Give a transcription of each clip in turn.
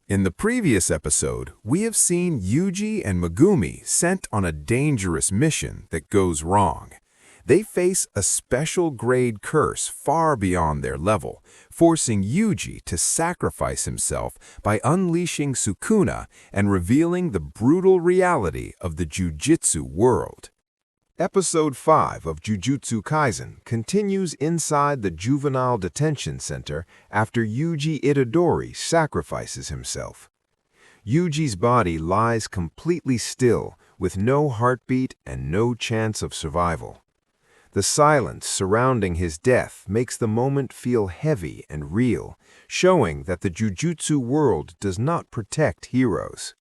In the previous episode, we have seen Yuji and Megumi sent on a dangerous mission that goes wrong. They face a special grade curse far beyond their level, forcing Yuji to sacrifice himself by unleashing Sukuna and revealing the brutal reality of the Jujutsu world. Episode 5 of Jujutsu Kaisen continues inside the juvenile detention center after Yuji Itadori sacrifices himself. Yuji's body lies completely still, with no heartbeat and no chance of survival. The silence surrounding his death makes the moment feel heavy and real, showing that the Jujutsu world does not protect heroes.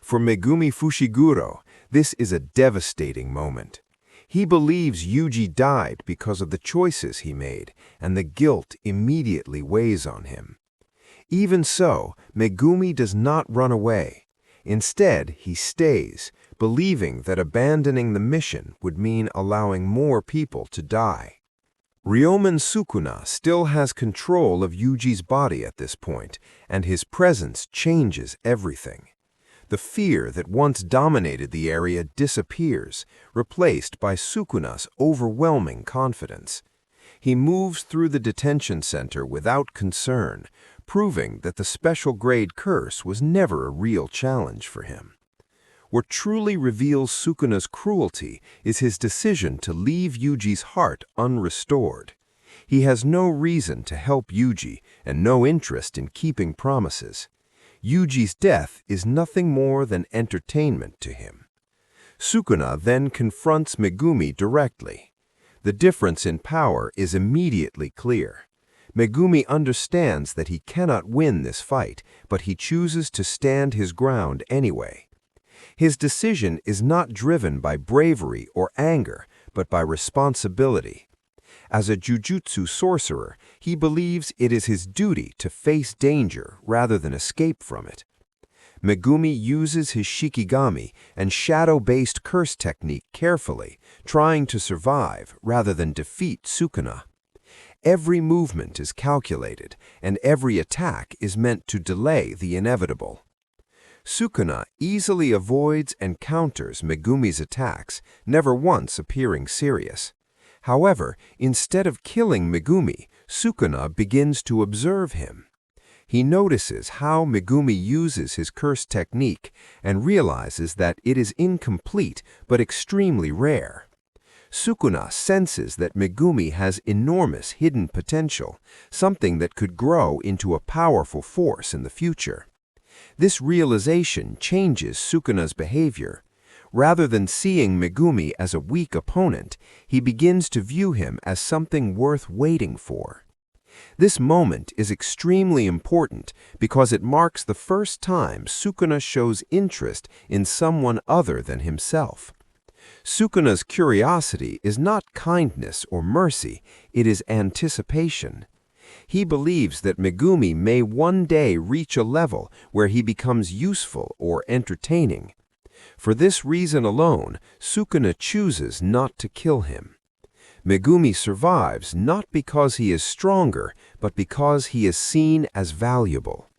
For Megumi Fushiguro, this is a devastating moment. He believes Yuji died because of the choices he made, and the guilt immediately weighs on him. Even so, Megumi does not run away. Instead, he stays, believing that abandoning the mission would mean allowing more people to die. Ryomen Sukuna still has control of Yuji's body at this point, and his presence changes everything. The fear that once dominated the area disappears, replaced by Sukuna's overwhelming confidence. He moves through the detention center without concern, proving that the special grade curse was never a real challenge for him. What truly reveals Sukuna's cruelty is his decision to leave Yuji's heart unrestored. He has no reason to help Yuji and no interest in keeping promises. Yuji's death is nothing more than entertainment to him. Sukuna then confronts Megumi directly. The difference in power is immediately clear. Megumi understands that he cannot win this fight, but he chooses to stand his ground anyway. His decision is not driven by bravery or anger, but by responsibility. As a Jujutsu sorcerer, he believes it is his duty to face danger rather than escape from it. Megumi uses his Shikigami and shadow-based curse technique carefully, trying to survive rather than defeat Sukuna. Every movement is calculated, and every attack is meant to delay the inevitable. Sukuna easily avoids and counters Megumi's attacks, never once appearing serious. However, instead of killing Megumi, Sukuna begins to observe him. He notices how Megumi uses his curse technique and realizes that it is incomplete but extremely rare. Sukuna senses that Megumi has enormous hidden potential, something that could grow into a powerful force in the future. This realization changes Sukuna's behavior. Rather than seeing Megumi as a weak opponent, he begins to view him as something worth waiting for. This moment is extremely important because it marks the first time Sukuna shows interest in someone other than himself. Sukuna's curiosity is not kindness or mercy, it is anticipation. He believes that Megumi may one day reach a level where he becomes useful or entertaining. For this reason alone, Sukuna chooses not to kill him. Megumi survives not because he is stronger, but because he is seen as valuable.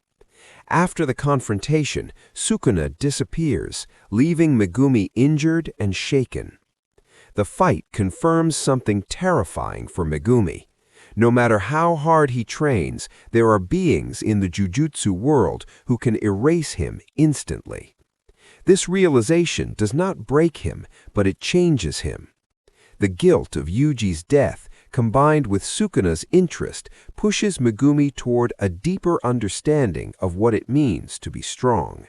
After the confrontation, Sukuna disappears, leaving Megumi injured and shaken. The fight confirms something terrifying for Megumi. No matter how hard he trains, there are beings in the Jujutsu world who can erase him instantly. This realization does not break him, but it changes him. The guilt of Yuji's death, combined with Sukuna's interest, pushes Megumi toward a deeper understanding of what it means to be strong.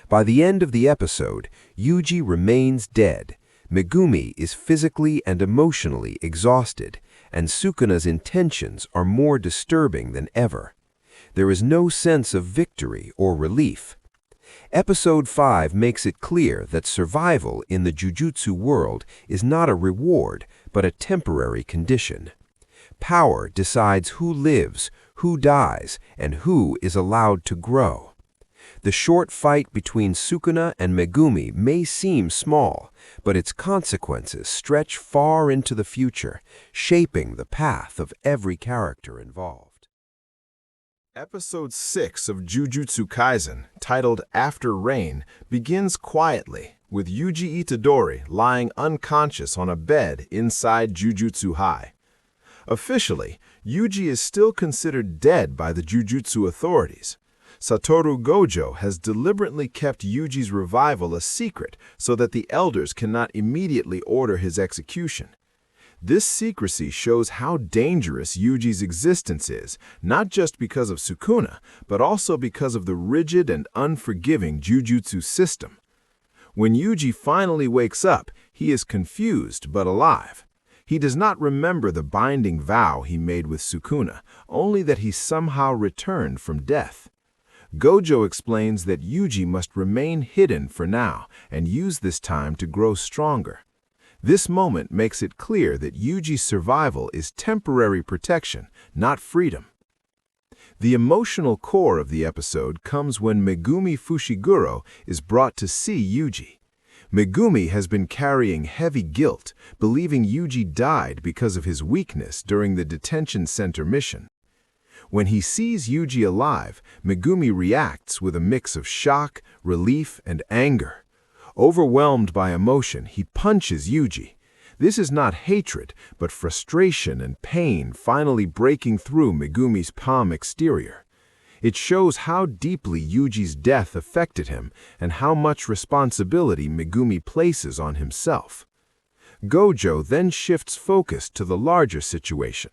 By the end of the episode, Yuji remains dead. Megumi is physically and emotionally exhausted, and Sukuna's intentions are more disturbing than ever. There is no sense of victory or relief. Episode 5 makes it clear that survival in the Jujutsu world is not a reward, but a temporary condition. Power decides who lives, who dies, and who is allowed to grow. The short fight between Sukuna and Megumi may seem small, but its consequences stretch far into the future, shaping the path of every character involved. Episode 6 of Jujutsu Kaisen, titled After Rain, begins quietly, with Yuji Itadori lying unconscious on a bed inside Jujutsu High. Officially, Yuji is still considered dead by the Jujutsu authorities. Satoru Gojo has deliberately kept Yuji's revival a secret so that the elders cannot immediately order his execution. This secrecy shows how dangerous Yuji's existence is, not just because of Sukuna, but also because of the rigid and unforgiving Jujutsu system. When Yuji finally wakes up, he is confused but alive. He does not remember the binding vow he made with Sukuna, only that he somehow returned from death. Gojo explains that Yuji must remain hidden for now and use this time to grow stronger. This moment makes it clear that Yuji's survival is temporary protection, not freedom. The emotional core of the episode comes when Megumi Fushiguro is brought to see Yuji. Megumi has been carrying heavy guilt, believing Yuji died because of his weakness during the detention center mission. When he sees Yuji alive, Megumi reacts with a mix of shock, relief, and anger. Overwhelmed by emotion, he punches Yuji. This is not hatred, but frustration and pain finally breaking through Megumi's calm exterior. It shows how deeply Yuji's death affected him and how much responsibility Megumi places on himself. Gojo then shifts focus to the larger situation.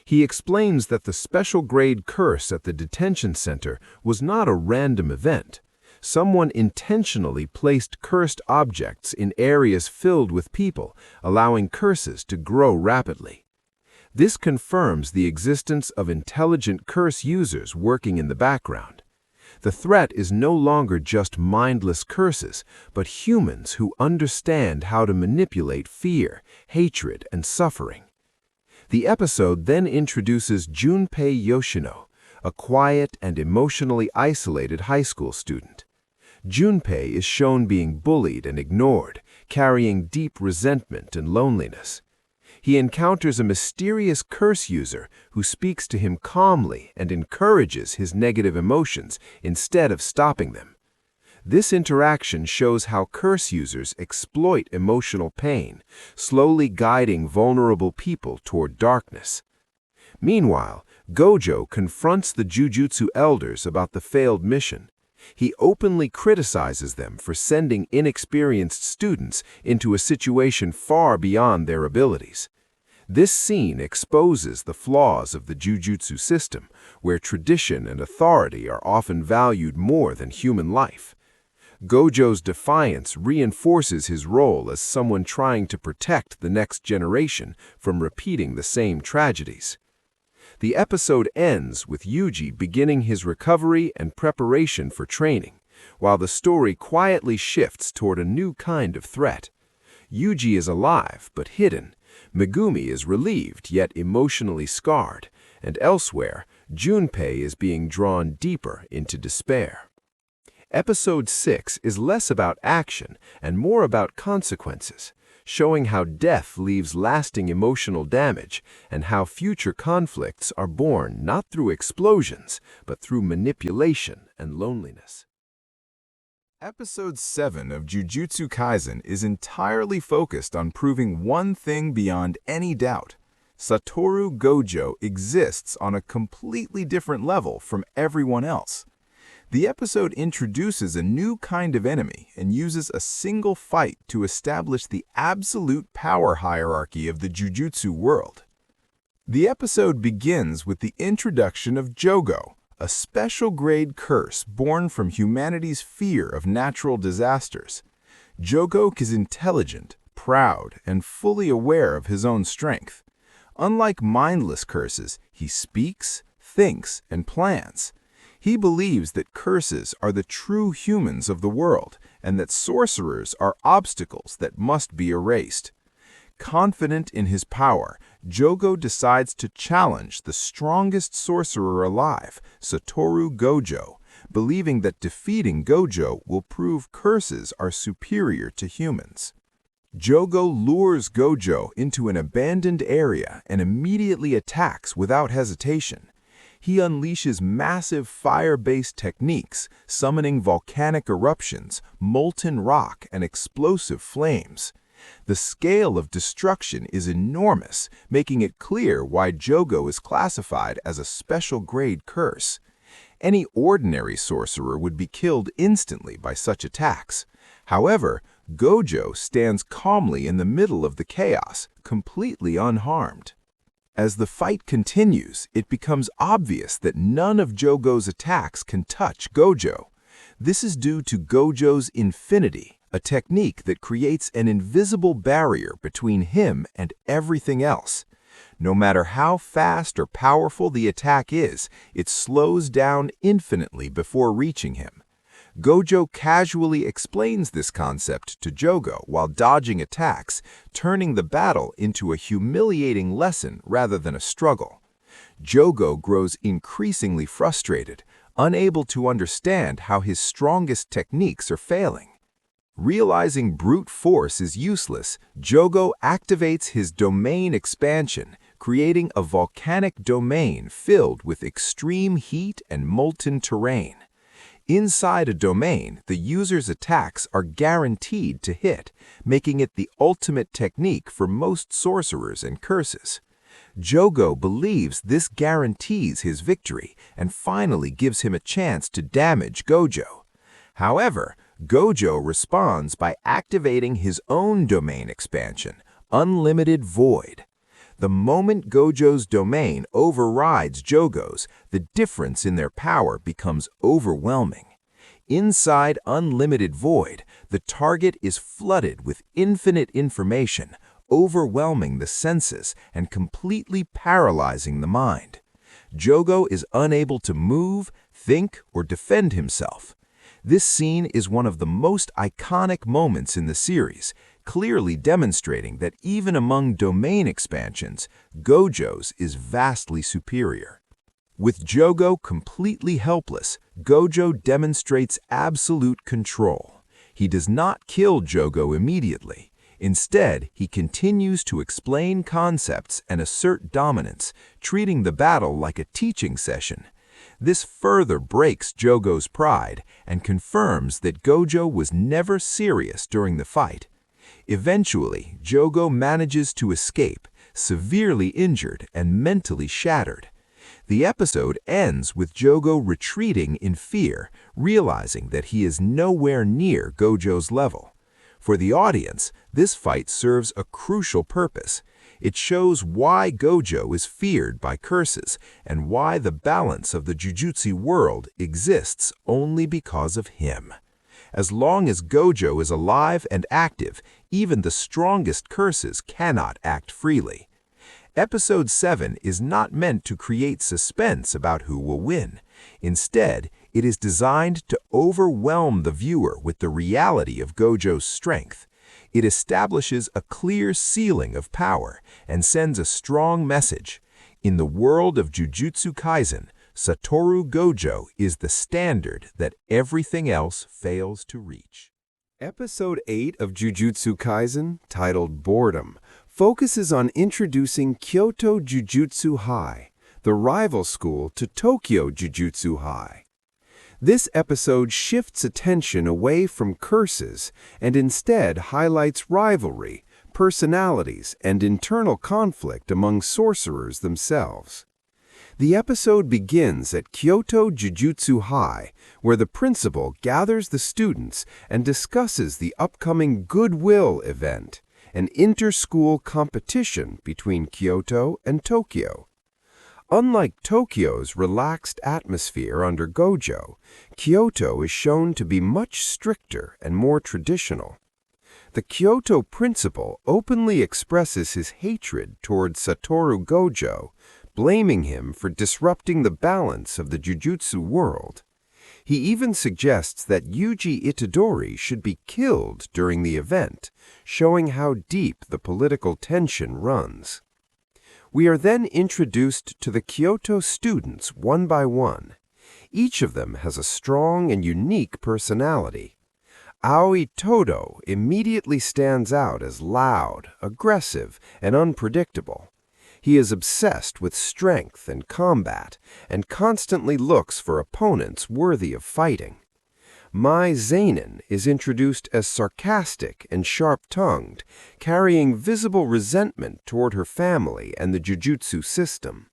He explains that the special grade curse at the detention center was not a random event. Someone intentionally placed cursed objects in areas filled with people, allowing curses to grow rapidly. This confirms the existence of intelligent curse users working in the background. The threat is no longer just mindless curses, but humans who understand how to manipulate fear, hatred, and suffering. The episode then introduces Junpei Yoshino, a quiet and emotionally isolated high school student. Junpei is shown being bullied and ignored, carrying deep resentment and loneliness. He encounters a mysterious curse user who speaks to him calmly and encourages his negative emotions instead of stopping them. This interaction shows how curse users exploit emotional pain, slowly guiding vulnerable people toward darkness. Meanwhile, Gojo confronts the Jujutsu elders about the failed mission. He openly criticizes them for sending inexperienced students into a situation far beyond their abilities. This scene exposes the flaws of the Jujutsu system, where tradition and authority are often valued more than human life. Gojo's defiance reinforces his role as someone trying to protect the next generation from repeating the same tragedies. The episode ends with Yuji beginning his recovery and preparation for training, while the story quietly shifts toward a new kind of threat. Yuji is alive but hidden, Megumi is relieved yet emotionally scarred, and elsewhere, Junpei is being drawn deeper into despair. Episode 6 is less about action and more about consequences, showing how death leaves lasting emotional damage and how future conflicts are born not through explosions, but through manipulation and loneliness. Episode 7 of Jujutsu Kaisen is entirely focused on proving one thing beyond any doubt. Satoru Gojo exists on a completely different level from everyone else. The episode introduces a new kind of enemy and uses a single fight to establish the absolute power hierarchy of the Jujutsu world. The episode begins with the introduction of Jogo, a special grade curse born from humanity's fear of natural disasters. Jogo is intelligent, proud, and fully aware of his own strength. Unlike mindless curses, he speaks, thinks, and plans. He believes that curses are the true humans of the world and that sorcerers are obstacles that must be erased. Confident in his power, Jogo decides to challenge the strongest sorcerer alive, Satoru Gojo, believing that defeating Gojo will prove curses are superior to humans. Jogo lures Gojo into an abandoned area and immediately attacks without hesitation. He unleashes massive fire-based techniques, summoning volcanic eruptions, molten rock, and explosive flames. The scale of destruction is enormous, making it clear why Jogo is classified as a special-grade curse. Any ordinary sorcerer would be killed instantly by such attacks. However, Gojo stands calmly in the middle of the chaos, completely unharmed. As the fight continues, it becomes obvious that none of Jogo's attacks can touch Gojo. This is due to Gojo's infinity, a technique that creates an invisible barrier between him and everything else. No matter how fast or powerful the attack is, it slows down infinitely before reaching him. Gojo casually explains this concept to Jogo while dodging attacks, turning the battle into a humiliating lesson rather than a struggle. Jogo grows increasingly frustrated, unable to understand how his strongest techniques are failing. Realizing brute force is useless, Jogo activates his domain expansion, creating a volcanic domain filled with extreme heat and molten terrain. Inside a domain, the user's attacks are guaranteed to hit, making it the ultimate technique for most sorcerers and curses. Jogo believes this guarantees his victory and finally gives him a chance to damage Gojo. However, Gojo responds by activating his own domain expansion, Unlimited Void. The moment Gojo's domain overrides Jogo's, the difference in their power becomes overwhelming. Inside Unlimited Void, the target is flooded with infinite information, overwhelming the senses and completely paralyzing the mind. Jogo is unable to move, think, or defend himself. This scene is one of the most iconic moments in the series, clearly demonstrating that even among domain expansions, Gojo's is vastly superior. With Jogo completely helpless, Gojo demonstrates absolute control. He does not kill Jogo immediately. Instead, he continues to explain concepts and assert dominance, treating the battle like a teaching session. This further breaks Jogo's pride and confirms that Gojo was never serious during the fight. Eventually, Jogo manages to escape, severely injured and mentally shattered. The episode ends with Jogo retreating in fear, realizing that he is nowhere near Gojo's level. For the audience, this fight serves a crucial purpose. It shows why Gojo is feared by curses and why the balance of the Jujutsu world exists only because of him. As long as Gojo is alive and active, even the strongest curses cannot act freely. Episode 7 is not meant to create suspense about who will win. Instead, it is designed to overwhelm the viewer with the reality of Gojo's strength. It establishes a clear ceiling of power and sends a strong message. In the world of Jujutsu Kaisen, Satoru Gojo is the standard that everything else fails to reach. Episode 8 of Jujutsu Kaisen, titled Boredom, focuses on introducing Kyoto Jujutsu High, the rival school to Tokyo Jujutsu High. This episode shifts attention away from curses and instead highlights rivalry, personalities, and internal conflict among sorcerers themselves. The episode begins at Kyoto Jujutsu High, where the principal gathers the students and discusses the upcoming Goodwill Event, an inter-school competition between Kyoto and Tokyo. Unlike Tokyo's relaxed atmosphere under Gojo, Kyoto is shown to be much stricter and more traditional. The Kyoto principal openly expresses his hatred toward Satoru Gojo, blaming him for disrupting the balance of the Jujutsu world. He even suggests that Yuji Itadori should be killed during the event, showing how deep the political tension runs. We are then introduced to the Kyoto students one by one. Each of them has a strong and unique personality. Aoi Todo immediately stands out as loud, aggressive, and unpredictable. He is obsessed with strength and combat and constantly looks for opponents worthy of fighting. Mai Zeinen is introduced as sarcastic and sharp-tongued, carrying visible resentment toward her family and the jujutsu system.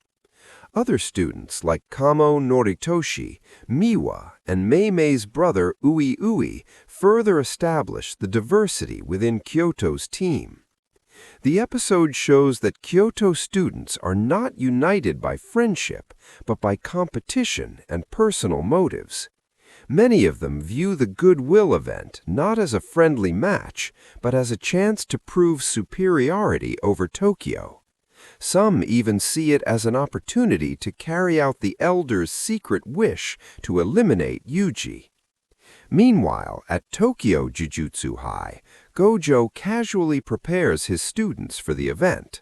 Other students like Kamo Noritoshi, Miwa, and Meimei's brother Ui Ui further establish the diversity within Kyoto's team. The episode shows that Kyoto students are not united by friendship, but by competition and personal motives. Many of them view the Goodwill Event not as a friendly match, but as a chance to prove superiority over Tokyo. Some even see it as an opportunity to carry out the Elder's secret wish to eliminate Yuji. Meanwhile, at Tokyo Jujutsu High, Gojo casually prepares his students for the event.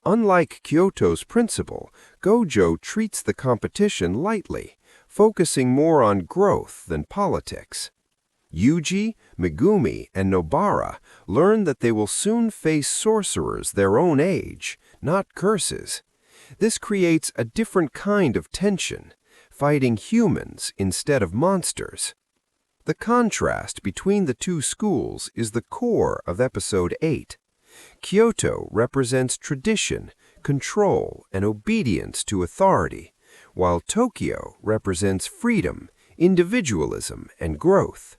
Unlike Kyoto's principal, Gojo treats the competition lightly, focusing more on growth than politics. Yuji, Megumi, and Nobara learn that they will soon face sorcerers their own age, not curses. This creates a different kind of tension, fighting humans instead of monsters. The contrast between the two schools is the core of Episode 8. Kyoto represents tradition, control, and obedience to authority, while Tokyo represents freedom, individualism, and growth.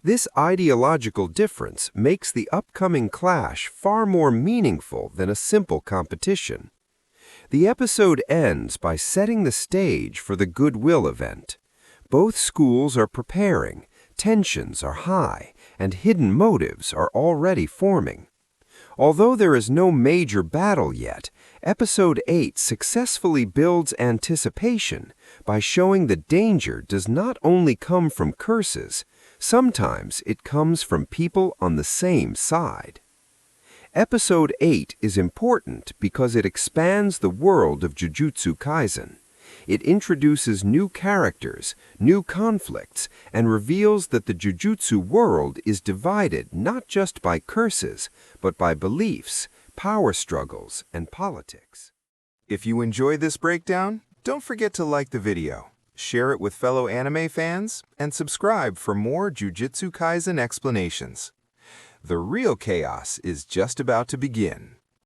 This ideological difference makes the upcoming clash far more meaningful than a simple competition. The episode ends by setting the stage for the Goodwill Event. Both schools are preparing, tensions are high, and hidden motives are already forming. Although there is no major battle yet, Episode 8 successfully builds anticipation by showing the danger does not only come from curses, sometimes it comes from people on the same side. Episode 8 is important because it expands the world of Jujutsu Kaisen. It introduces new characters, new conflicts, and reveals that the Jujutsu world is divided not just by curses, but by beliefs, power struggles, and politics. If you enjoyed this breakdown, don't forget to like the video, share it with fellow anime fans, and subscribe for more Jujutsu Kaisen explanations. The real chaos is just about to begin.